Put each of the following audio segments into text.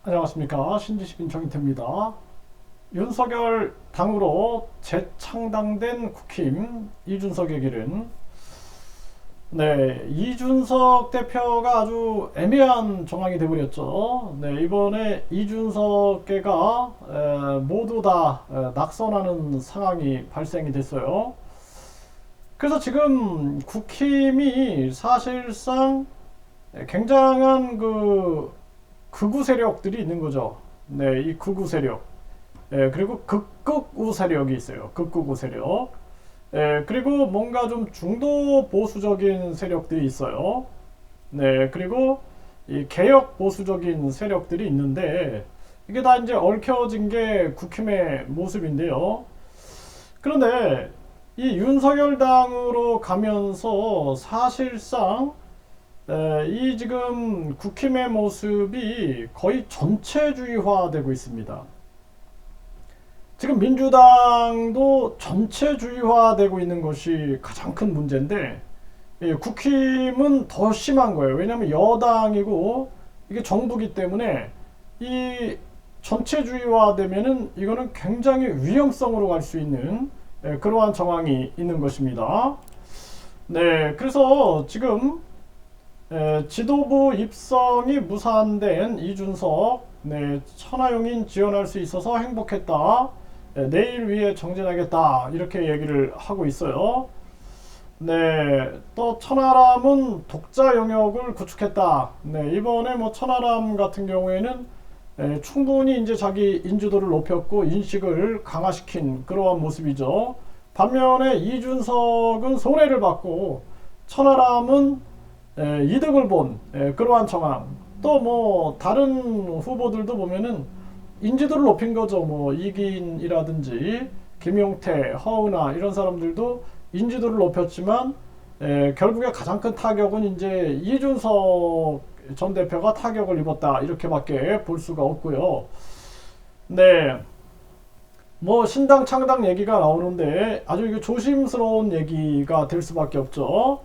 안녕하십니까. 신지식 인청인태입니다. 윤석열 당으로 재창당된 국힘 이준석에게는 이준석 대표가 아주 애매한 정황이 되어버렸죠. 이번에 이준석계가 모두 다 낙선하는 상황이 발생이 됐어요. 그래서 지금 국힘이 사실상 굉장한 극우 세력들이 있는 거죠. 이 극우 세력. 그리고 극극우 세력이 있어요. 극극우 세력. 그리고 뭔가 좀 중도 보수적인 세력들이 있어요. 그리고 이 개혁 보수적인 세력들이 있는데 이게 다 이제 얽혀진 게 국힘의 모습인데요. 그런데 이 윤석열 당으로 가면서 사실상 이 지금 국힘의 모습이 거의 전체주의화 되고 있습니다. 지금 민주당도 전체주의화 되고 있는 것이 가장 큰 문제인데 국힘은 더 심한 거예요. 왜냐하면 여당이고 이게 정부기 때문에 이 전체주의화 되면은 이거는 굉장히 위험성으로 갈 수 있는 그러한 정황이 있는 것입니다. 그래서 지금 지도부 입성이 무산된 이준석, 천하용인 지원할 수 있어서 행복했다. 내일 위해 정진하겠다. 이렇게 얘기를 하고 있어요. 또 천하람은 독자 영역을 구축했다. 이번에 뭐 천하람 같은 경우에는 충분히 이제 자기 인지도를 높였고 인식을 강화시킨 그러한 모습이죠. 반면에 이준석은 손해를 받고 천하람은 이득을 본 그러한 정황. 또 뭐 다른 후보들도 보면은 인지도를 높인 거죠. 뭐 이기인이라든지 김용태, 허은하 이런 사람들도 인지도를 높였지만 결국에 가장 큰 타격은 이제 이준석 전 대표가 타격을 입었다 이렇게밖에 볼 수가 없고요. 뭐 신당 창당 얘기가 나오는데 아주 이게 조심스러운 얘기가 될 수밖에 없죠.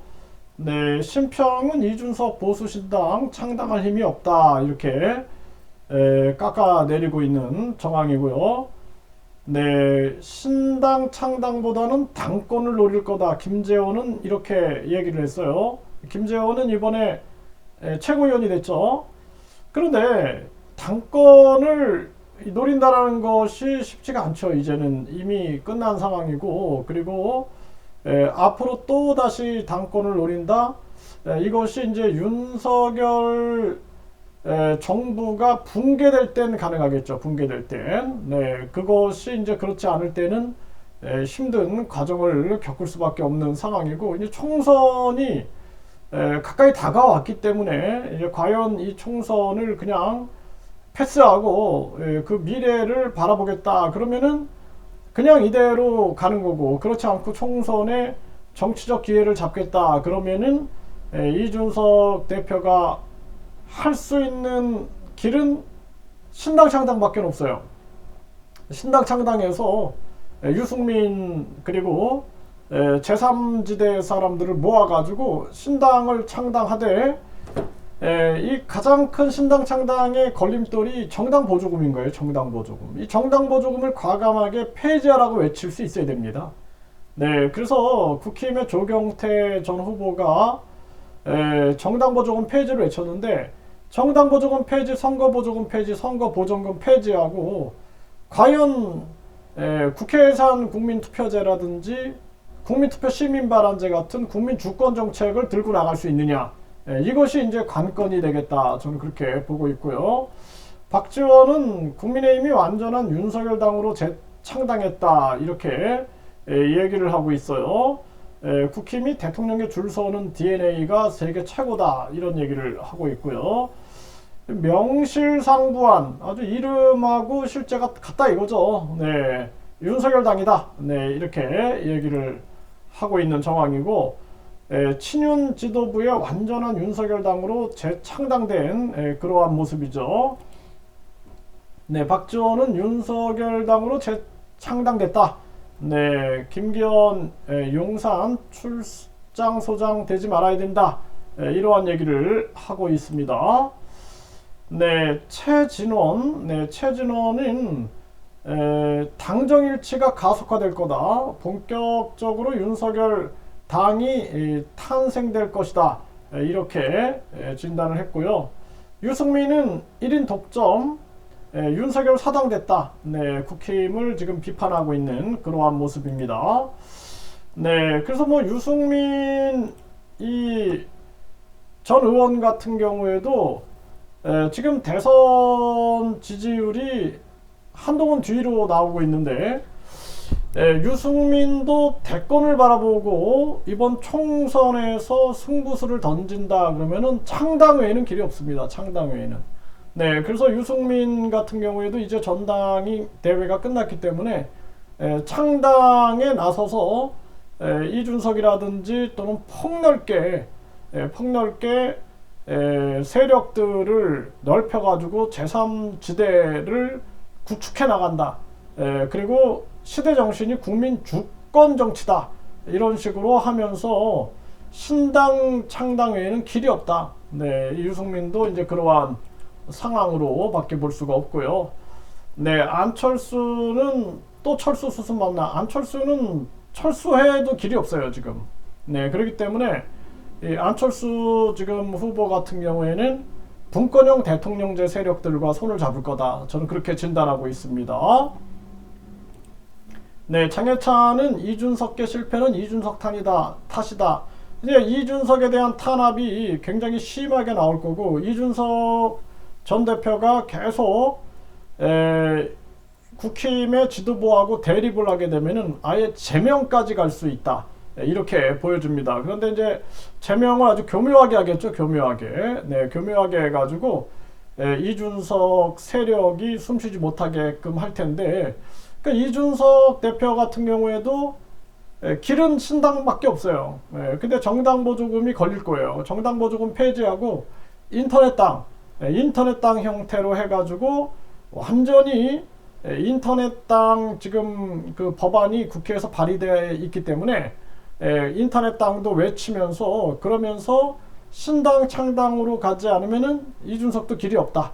심평은 이준석 보수신당 창당할 힘이 없다 이렇게 깎아내리고 있는 정황이고요. 신당 창당보다는 당권을 노릴 거다. 김재원은 이렇게 얘기를 했어요. 김재원은 이번에 최고위원이 됐죠. 그런데 당권을 노린다라는 것이 쉽지가 않죠. 이제는 이미 끝난 상황이고, 그리고 앞으로 또 다시 당권을 노린다. 이것이 이제 윤석열 정부가 붕괴될 땐 가능하겠죠. 붕괴될 땐. 그것이 이제 그렇지 않을 때는 힘든 과정을 겪을 수밖에 없는 상황이고, 이제 총선이 가까이 다가왔기 때문에 이제 과연 이 총선을 그냥 패스하고 그 미래를 바라보겠다. 그러면은 그냥 이대로 가는 거고, 그렇지 않고 총선에 정치적 기회를 잡겠다. 그러면은 이준석 대표가 할 수 있는 길은 신당 창당밖에 없어요. 신당 창당에서 유승민 그리고 제3지대 사람들을 모아가지고 신당을 창당하되 이 가장 큰 신당 창당의 걸림돌이 정당 보조금인 거예요. 정당 보조금. 이 정당 보조금을 과감하게 폐지하라고 외칠 수 있어야 됩니다. 그래서 국힘의 조경태 전 후보가 정당 보조금 폐지를 외쳤는데 정당 보조금 폐지, 선거 보조금 폐지, 선거 보조금 폐지하고 과연 국회 예산 국민투표제라든지 국민투표 시민발언제 같은 국민 주권 정책을 들고 나갈 수 있느냐. 이것이 이제 관건이 되겠다. 저는 그렇게 보고 있고요. 박지원은 국민의힘이 완전한 윤석열 당으로 재창당했다. 이렇게 얘기를 하고 있어요. 국힘이 대통령에 줄 서는 DNA가 세계 최고다. 이런 얘기를 하고 있고요. 명실상부한 아주 이름하고 실제가 같다 이거죠. 윤석열 당이다. 이렇게 얘기를 하고 있는 정황이고, 친윤 지도부의 완전한 윤석열 당으로 재창당된 그러한 모습이죠. 박지원은 윤석열 당으로 재창당됐다. 김기현 용산 출장 소장 되지 말아야 된다. 이러한 얘기를 하고 있습니다. 네, 최진원은 당정일치가 가속화될 거다. 본격적으로 윤석열 당이 탄생될 것이다. 이렇게 진단을 했고요. 유승민은 1인 독점, 윤석열 사당됐다. 네, 국힘을 지금 비판하고 있는 그러한 모습입니다. 네, 그래서 뭐 유승민 이 전 의원 같은 경우에도 지금 대선 지지율이 한동안 뒤로 나오고 있는데 유승민도 대권을 바라보고 이번 총선에서 승부수를 던진다 그러면은 창당 외에는 길이 없습니다. 창당 외에는. 네, 그래서 유승민 같은 경우에도 이제 전당이 대회가 끝났기 때문에 창당에 나서서 이준석이라든지 또는 폭넓게 세력들을 넓혀가지고 제3지대를 구축해 나간다. 그리고 시대 정신이 국민 주권 정치다. 이런 식으로 하면서 신당 창당 외에는 길이 없다. 네, 유승민도 이제 그러한 상황으로 밖에 볼 수가 없고요. 네, 안철수는 또 철수 수순 맞나? 안철수는 철수해도 길이 없어요, 지금. 네, 그렇기 때문에 이 안철수 지금 후보 같은 경우에는 분권형 대통령제 세력들과 손을 잡을 거다. 저는 그렇게 진단하고 있습니다. 네, 장해찬은 이준석계 실패는 이준석 탓이다. 이제 이준석에 대한 탄압이 굉장히 심하게 나올 거고, 이준석 전 대표가 계속 국힘의 지도부하고 대립을 하게 되면은 아예 제명까지 갈 수 있다. 이렇게 보여줍니다. 그런데 이제 제명을 아주 교묘하게 하겠죠. 교묘하게. 네, 교묘하게 해가지고 이준석 세력이 숨쉬지 못하게끔 할 텐데, 그러니까 이준석 대표 같은 경우에도 길은 신당밖에 없어요. 근데 정당 보조금이 걸릴 거예요. 정당 보조금 폐지하고 인터넷당 형태로 해가지고 완전히 인터넷당 지금 그 법안이 국회에서 발의되어 있기 때문에 인터넷당도 외치면서 그러면서 신당 창당으로 가지 않으면은 이준석도 길이 없다.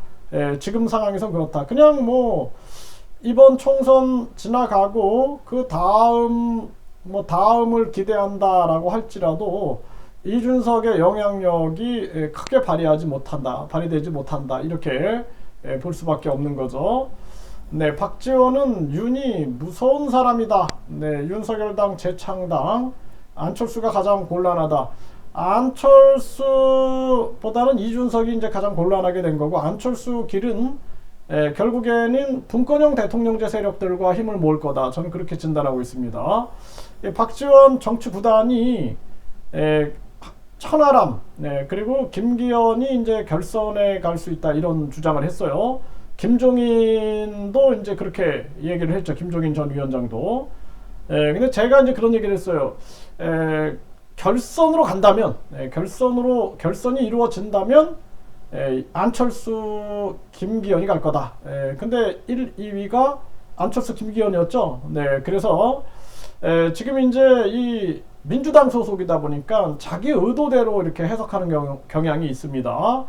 지금 상황에서 그렇다. 그냥 뭐 이번 총선 지나가고 그 다음을 기대한다라고 할지라도 이준석의 영향력이 크게 발휘되지 못한다. 이렇게 볼 수밖에 없는 거죠. 네, 박지원은 윤이 무서운 사람이다. 네, 윤석열당 재창당. 안철수가 가장 곤란하다. 안철수보다는 이준석이 이제 가장 곤란하게 된 거고, 안철수 길은 결국에는 분권형 대통령제 세력들과 힘을 모을 거다. 저는 그렇게 진단하고 있습니다. 박지원 정치 구단이 천하람, 그리고 김기현이 이제 결선에 갈 수 있다. 이런 주장을 했어요. 김종인도 이제 그렇게 얘기를 했죠. 김종인 전 위원장도. 근데 제가 이제 그런 얘기를 했어요. 결선으로 간다면, 결선이 이루어진다면, 안철수, 김기현이 갈 거다. 근데 1, 2위가 안철수, 김기현이었죠. 네, 그래서, 지금 이제 이 민주당 소속이다 보니까 자기 의도대로 이렇게 해석하는 경향이 있습니다.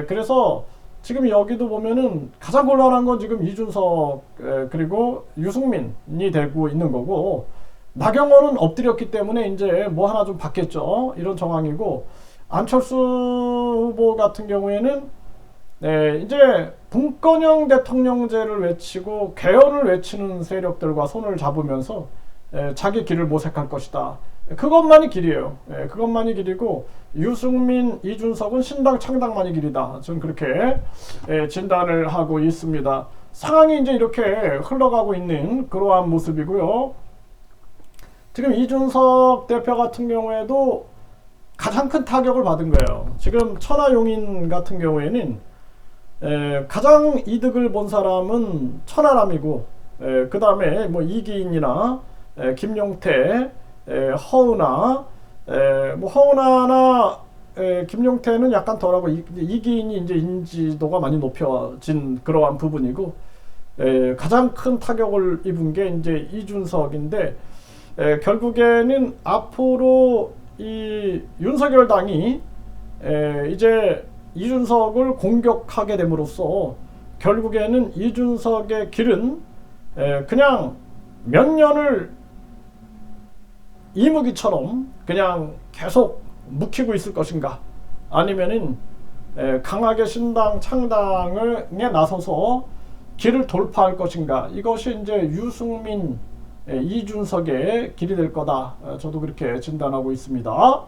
그래서 지금 여기도 보면은 가장 곤란한 건 지금 이준석 그리고 유승민이 되고 있는 거고, 나경원은 엎드렸기 때문에 이제 뭐 하나 좀 받겠죠. 이런 정황이고, 안철수 후보 같은 경우에는 이제 분권형 대통령제를 외치고 개헌을 외치는 세력들과 손을 잡으면서 자기 길을 모색할 것이다. 그것만이 길이에요. 그것만이 길이고, 유승민, 이준석은 신당 창당만이 길이다. 저는 그렇게 진단을 하고 있습니다. 상황이 이제 이렇게 흘러가고 있는 그러한 모습이고요. 지금 이준석 대표 같은 경우에도 가장 큰 타격을 받은 거예요. 지금 천하용인 같은 경우에는 가장 이득을 본 사람은 천하람이고, 그 다음에 뭐 이기인이나 김용태, 허은하, 뭐 허은하나 김용태는 약간 덜하고 이기인이 이제 인지도가 많이 높여진 그러한 부분이고, 가장 큰 타격을 입은 게 이제 이준석인데, 결국에는 앞으로 이 윤석열 당이 이제 이준석을 공격하게 됨으로써 결국에는 이준석의 길은 그냥 몇 년을 이무기처럼 그냥 계속 묵히고 있을 것인가, 아니면은 강하게 신당 창당에 나서서 길을 돌파할 것인가, 이것이 이제 유승민, 이준석의 길이 될 거다, 저도 그렇게 진단하고 있습니다.